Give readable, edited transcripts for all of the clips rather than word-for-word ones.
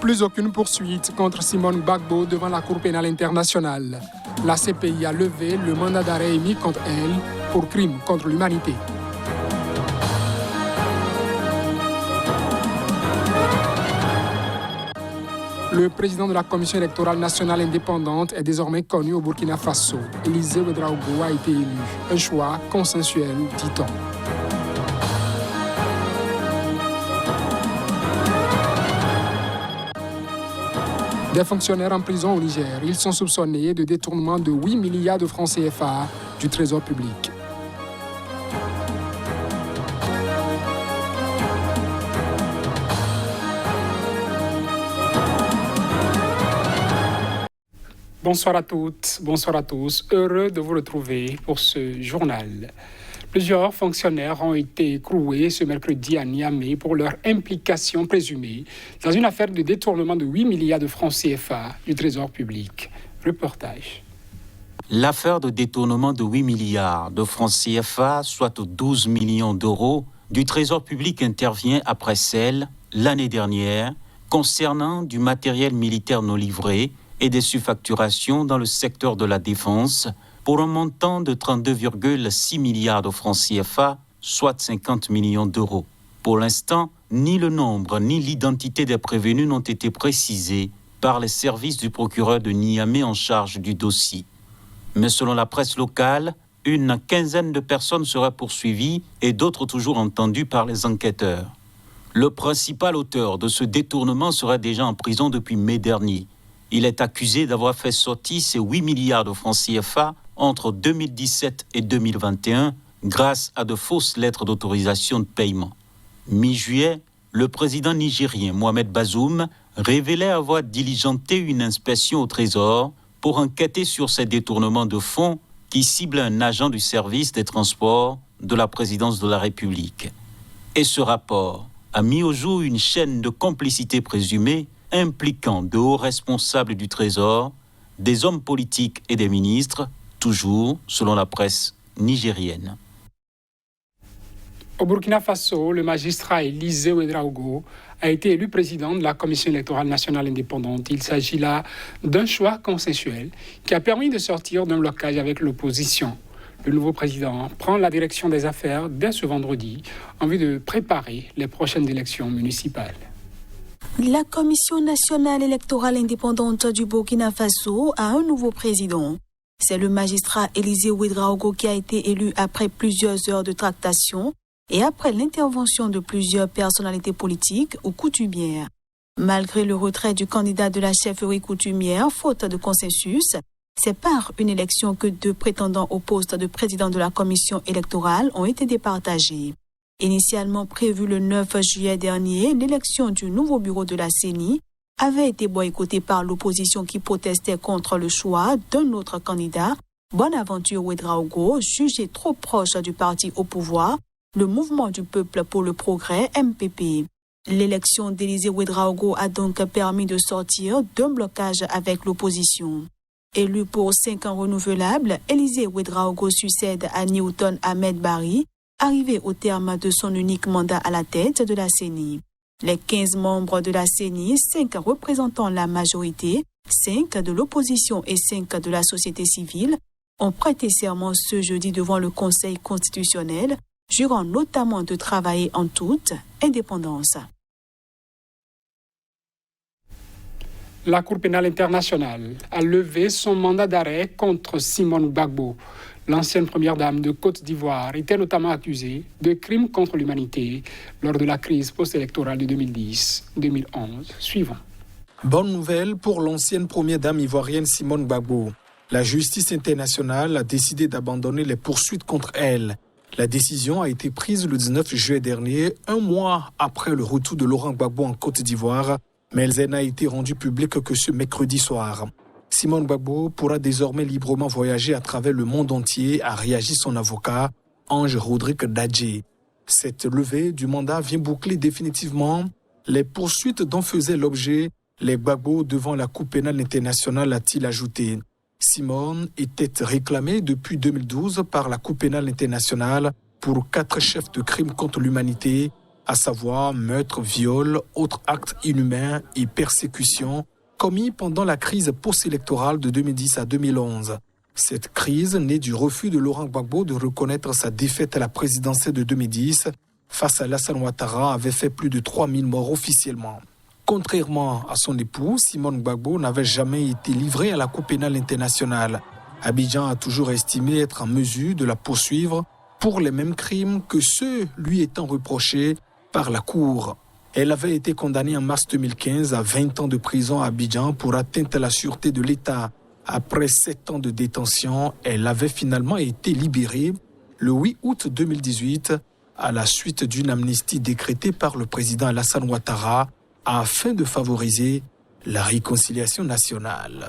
Plus aucune poursuite contre Simone Gbagbo devant la Cour pénale internationale. La CPI a levé le mandat d'arrêt émis contre elle pour crime contre l'humanité. Le président de la Commission électorale nationale indépendante est désormais connu au Burkina Faso. Élisée Ouedraogo a été élu. Un choix consensuel, dit-on. Des fonctionnaires en prison au Niger, ils sont soupçonnés de détournement de 8 milliards de francs CFA du Trésor public. Bonsoir à toutes, bonsoir à tous. Heureux de vous retrouver pour ce journal. Plusieurs fonctionnaires ont été écroués ce mercredi à Niamey pour leur implication présumée dans une affaire de détournement de 8 milliards de francs CFA du Trésor public. Reportage. L'affaire de détournement de 8 milliards de francs CFA, soit 12 millions d'euros, du Trésor public intervient après celle, l'année dernière, concernant du matériel militaire non livré et des surfacturations dans le secteur de la défense pour un montant de 32,6 milliards de francs CFA, soit 50 millions d'euros. Pour l'instant, ni le nombre ni l'identité des prévenus n'ont été précisés par les services du procureur de Niamey en charge du dossier. Mais selon la presse locale, une quinzaine de personnes seraient poursuivies et d'autres toujours entendues par les enquêteurs. Le principal auteur de ce détournement serait déjà en prison depuis mai dernier. Il est accusé d'avoir fait sortir ces 8 milliards de francs CFA entre 2017 et 2021 grâce à de fausses lettres d'autorisation de paiement. Mi-juillet, le président nigérien Mohamed Bazoum révélait avoir diligenté une inspection au Trésor pour enquêter sur ces détournements de fonds qui ciblent un agent du service des transports de la présidence de la République. Et ce rapport a mis au jour une chaîne de complicité présumée impliquant de hauts responsables du Trésor, des hommes politiques et des ministres, toujours selon la presse nigérienne. Au Burkina Faso, le magistrat Élisée Ouedraogo a été élu président de la Commission électorale nationale indépendante. Il s'agit là d'un choix consensuel qui a permis de sortir d'un blocage avec l'opposition. Le nouveau président prend la direction des affaires dès ce vendredi en vue de préparer les prochaines élections municipales. La Commission nationale électorale indépendante du Burkina Faso a un nouveau président. C'est le magistrat Élisée Ouedraogo qui a été élu après plusieurs heures de tractation et après l'intervention de plusieurs personnalités politiques ou coutumières. Malgré le retrait du candidat de la chefferie coutumière, faute de consensus, c'est par une élection que 2 prétendants au poste de président de la commission électorale ont été départagés. Initialement prévue le 9 juillet dernier, l'élection du nouveau bureau de la CENI avait été boycottée par l'opposition qui protestait contre le choix d'un autre candidat, Bonaventure Ouedraogo, jugé trop proche du parti au pouvoir, le Mouvement du Peuple pour le Progrès, MPP. L'élection d'Élisée Ouedraogo a donc permis de sortir d'un blocage avec l'opposition. Élu pour 5 ans renouvelables, Élisée Ouedraogo succède à Newton Ahmed Bari, arrivé au terme de son unique mandat à la tête de la CENI. Les 15 membres de la CENI, 5 représentant la majorité, 5 de l'opposition et 5 de la société civile, ont prêté serment ce jeudi devant le Conseil constitutionnel, jurant notamment de travailler en toute indépendance. La Cour pénale internationale a levé son mandat d'arrêt contre Simone Gbagbo. L'ancienne première dame de Côte d'Ivoire était notamment accusée de crimes contre l'humanité lors de la crise post-électorale de 2010-2011. Suivant. Bonne nouvelle pour l'ancienne première dame ivoirienne Simone Gbagbo. La justice internationale a décidé d'abandonner les poursuites contre elle. La décision a été prise le 19 juillet dernier, un mois après le retour de Laurent Gbagbo en Côte d'Ivoire, mais elle n'a été rendue publique que ce mercredi soir. Simone Gbagbo pourra désormais librement voyager à travers le monde entier, a réagi son avocat, Ange Rodrigue Dadje. Cette levée du mandat vient boucler définitivement les poursuites dont faisaient l'objet les Gbagbo devant la Cour pénale internationale, a-t-il ajouté. Simone était réclamée depuis 2012 par la Cour pénale internationale pour 4 chefs de crimes contre l'humanité à savoir meurtres, viols, autres actes inhumains et persécutions commis pendant la crise post-électorale de 2010 à 2011. Cette crise, née du refus de Laurent Gbagbo de reconnaître sa défaite à la présidentielle de 2010 face à Alassane Ouattara, avait fait plus de 3000 morts officiellement. Contrairement à son époux, Simone Gbagbo n'avait jamais été livré à la Cour pénale internationale. Abidjan a toujours estimé être en mesure de la poursuivre pour les mêmes crimes que ceux lui étant reprochés par la Cour. Elle avait été condamnée en mars 2015 à 20 ans de prison à Abidjan pour atteinte à la sûreté de l'État. Après 7 ans de détention, elle avait finalement été libérée le 8 août 2018 à la suite d'une amnistie décrétée par le président Alassane Ouattara afin de favoriser la réconciliation nationale.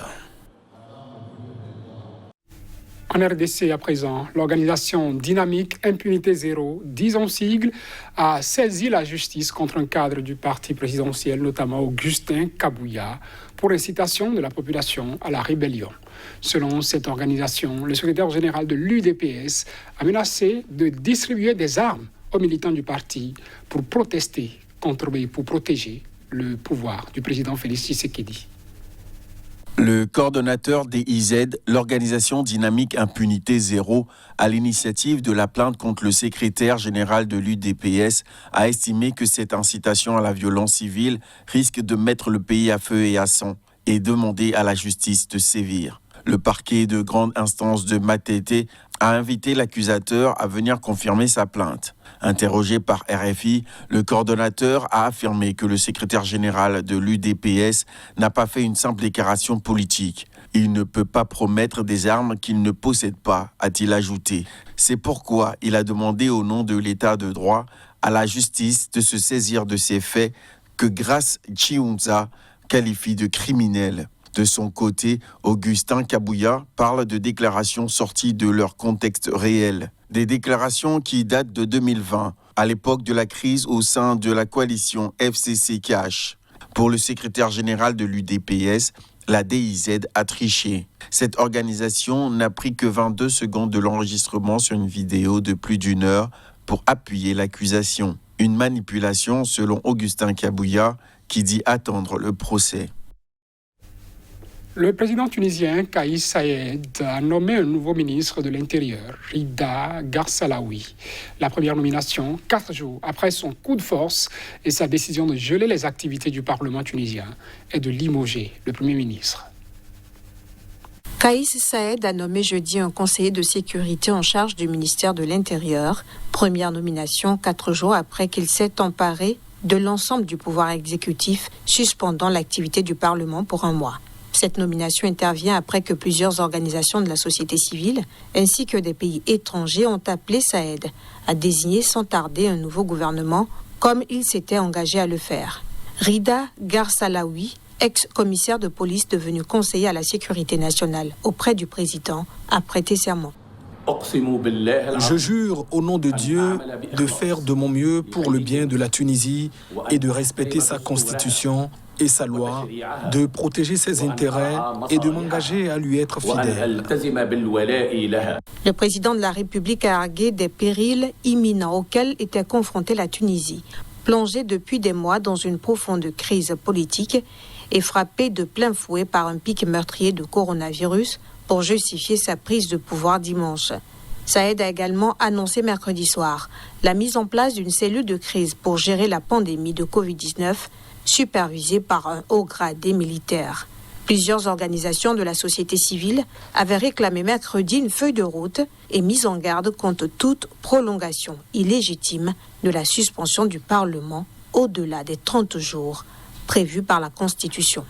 En RDC à présent, l'organisation Dynamique Impunité Zéro, disons sigle, a saisi la justice contre un cadre du parti présidentiel, notamment Augustin Kabouya, pour incitation de la population à la rébellion. Selon cette organisation, le secrétaire général de l'UDPS a menacé de distribuer des armes aux militants du parti pour protester pour protéger le pouvoir du président Félix Tshisekedi. Le coordonnateur DIZ, l'organisation Dynamique Impunité Zéro, à l'initiative de la plainte contre le secrétaire général de l'UDPS, a estimé que cette incitation à la violence civile risque de mettre le pays à feu et à sang et demandé à la justice de sévir. Le parquet de grande instance de Matete a invité l'accusateur à venir confirmer sa plainte. Interrogé par RFI, le coordonnateur a affirmé que le secrétaire général de l'UDPS n'a pas fait une simple déclaration politique. Il ne peut pas promettre des armes qu'il ne possède pas, a-t-il ajouté. C'est pourquoi il a demandé au nom de l'État de droit à la justice de se saisir de ces faits que Grace Chiunza qualifie de criminels. De son côté, Augustin Kabouya parle de déclarations sorties de leur contexte réel. Des déclarations qui datent de 2020, à l'époque de la crise au sein de la coalition FCC-CACH. Pour le secrétaire général de l'UDPS, la DIZ a triché. Cette organisation n'a pris que 22 secondes de l'enregistrement sur une vidéo de plus d'1 heure pour appuyer l'accusation. Une manipulation selon Augustin Kabouya qui dit attendre le procès. Le président tunisien Kais Saied a nommé un nouveau ministre de l'Intérieur, Rida Garsalaoui. La première nomination, 4 jours après son coup de force et sa décision de geler les activités du Parlement tunisien et de limoger le Premier ministre. Kais Saied a nommé jeudi un conseiller de sécurité en charge du ministère de l'Intérieur. Première nomination 4 jours après qu'il s'est emparé de l'ensemble du pouvoir exécutif, suspendant l'activité du Parlement pour 1 mois. Cette nomination intervient après que plusieurs organisations de la société civile ainsi que des pays étrangers ont appelé Saïd à désigner sans tarder un nouveau gouvernement comme il s'était engagé à le faire. Rida Garsalaoui, ex-commissaire de police devenu conseiller à la sécurité nationale auprès du président, a prêté serment. Je jure au nom de Dieu de faire de mon mieux pour le bien de la Tunisie et de respecter sa constitution et sa loi, de protéger ses intérêts et de m'engager à lui être fidèle. Le président de la République a argué des périls imminents auxquels était confrontée la Tunisie, plongée depuis des mois dans une profonde crise politique et frappée de plein fouet par un pic meurtrier de coronavirus pour justifier sa prise de pouvoir dimanche. Saïd a également annoncé mercredi soir la mise en place d'une cellule de crise pour gérer la pandémie de Covid-19 supervisée par un haut gradé militaire. Plusieurs organisations de la société civile avaient réclamé mercredi une feuille de route et mis en garde contre toute prolongation illégitime de la suspension du Parlement au-delà des 30 jours prévus par la Constitution.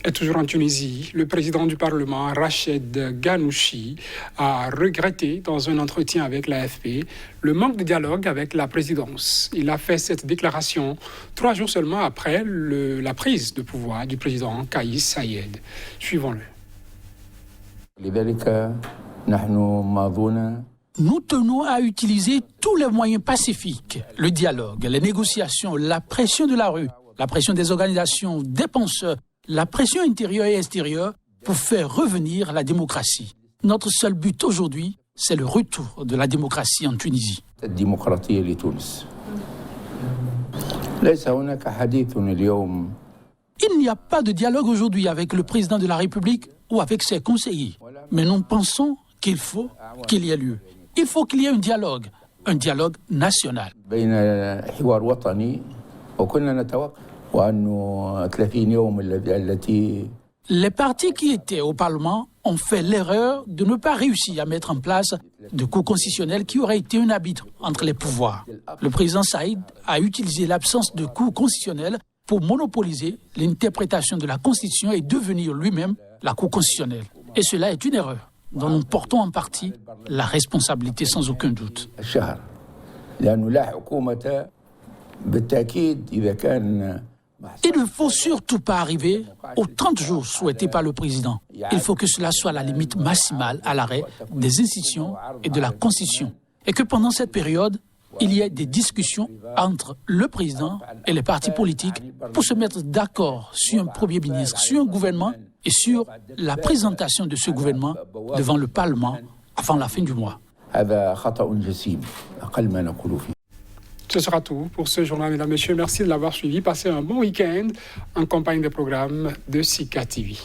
Et toujours en Tunisie, le président du Parlement, Rached Ghannouchi, a regretté dans un entretien avec l'AFP le manque de dialogue avec la présidence. Il a fait cette déclaration 3 jours seulement après la prise de pouvoir du président Kais Saied. Suivons-le. Nous tenons à utiliser tous les moyens pacifiques, le dialogue, les négociations, la pression de la rue, la pression des organisations, des penseurs, la pression intérieure et extérieure pour faire revenir la démocratie. Notre seul but aujourd'hui, c'est le retour de la démocratie en Tunisie. Il n'y a pas de dialogue aujourd'hui avec le président de la République ou avec ses conseillers. Mais nous pensons qu'il faut qu'il y ait lieu. Il faut qu'il y ait un dialogue national. Les partis qui étaient au Parlement ont fait l'erreur de ne pas réussir à mettre en place de cours constitutionnels qui auraient été un arbitre entre les pouvoirs. Le président Saïd a utilisé l'absence de cours constitutionnels pour monopoliser l'interprétation de la Constitution et devenir lui-même la Cour constitutionnelle. Et cela est une erreur dont nous portons en partie la responsabilité sans aucun doute. Il ne faut surtout pas arriver aux 30 jours souhaités par le président. Il faut que cela soit la limite maximale à l'arrêt des institutions et de la Constitution. Et que pendant cette période, il y ait des discussions entre le président et les partis politiques pour se mettre d'accord sur un premier ministre, sur un gouvernement et sur la présentation de ce gouvernement devant le Parlement avant la fin du mois. Ce sera tout pour ce journal, mesdames et messieurs. Merci de l'avoir suivi. Passez un bon week-end en compagnie des programmes de Sika TV.